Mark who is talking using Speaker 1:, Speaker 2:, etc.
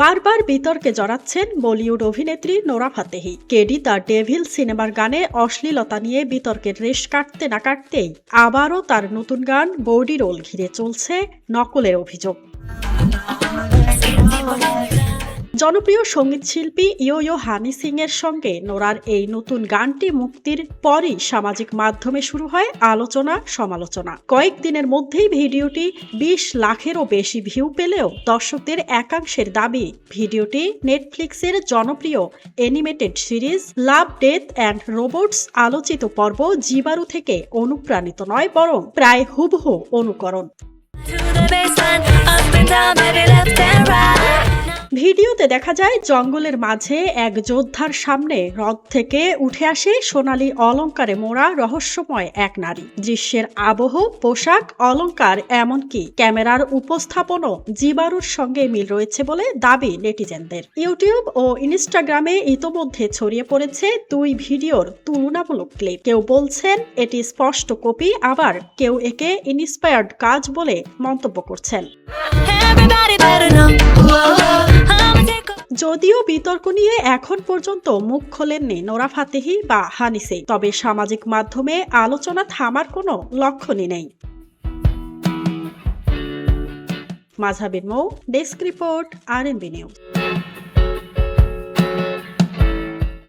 Speaker 1: বারবার বিতর্কে জড়াচ্ছেন বলিউড অভিনেত্রী নোরা ফাতেহি। কেডি দ্য ডেভিল সিনেমার গানে অশ্লীলতা নিয়ে বিতর্কের রেশ কাটতে না কাটতেই আবারও তার নতুন গান বডি রোল ঘিরে চলছে নকলের অভিযোগ। জনপ্রিয় সঙ্গীতশিল্পী ইয়ো ইয়ো হানি সিং এর সঙ্গে নোরার এই নতুন গানটি মুক্তির পরই সামাজিক মাধ্যমে শুরু হয় আলোচনা সমালোচনা। কয়েকদিনের মধ্যেই ভিডিওটি 20 লাখেরও বেশি ভিউ পেলেও দর্শকদের একাংশের দাবি ভিডিওটি নেটফ্লিক্সের জনপ্রিয় animated series love death and robots আলোচিত পর্ব জীবাণু থেকে অনুপ্রাণিত নয়, বরং প্রায় হুবহু অনুকরণ। ভিডিওতে দেখা যায় জঙ্গলের মাঝে এক যোদ্ধার সামনে হ্রদ থেকে উঠে আসে সোনালী অলংকারে মোড়া রহস্যময় এক নারী। দৃশ্যের আবহ, পোশাক, অলংকার, এমনকি ক্যামেরার উপস্থাপনও জীবাণুর সঙ্গে মিল রয়েছে বলে দাবি নেটিজেনদের। ইউটিউব ও ইনস্টাগ্রামে ইতোমধ্যে ছড়িয়ে পড়েছে দুই ভিডিওর তুলনামূলক ক্লিপ। কেউ বলছেন এটি স্পষ্ট কপি, আবার কেউ একে ইন্সপায়ার্ড কাজ বলে মন্তব্য করছেন। যদিও বিতর্ক নিয়ে এখন পর্যন্ত মুখ খোলেননি নোরা ফাতেহি বা হানি সিং, তবে সামাজিক মাধ্যমে আলোচনা থামার কোনো লক্ষণই নেই। মাঝহাবিন মৌ, ডেস্ক রিপোর্ট, RNB নিউজ।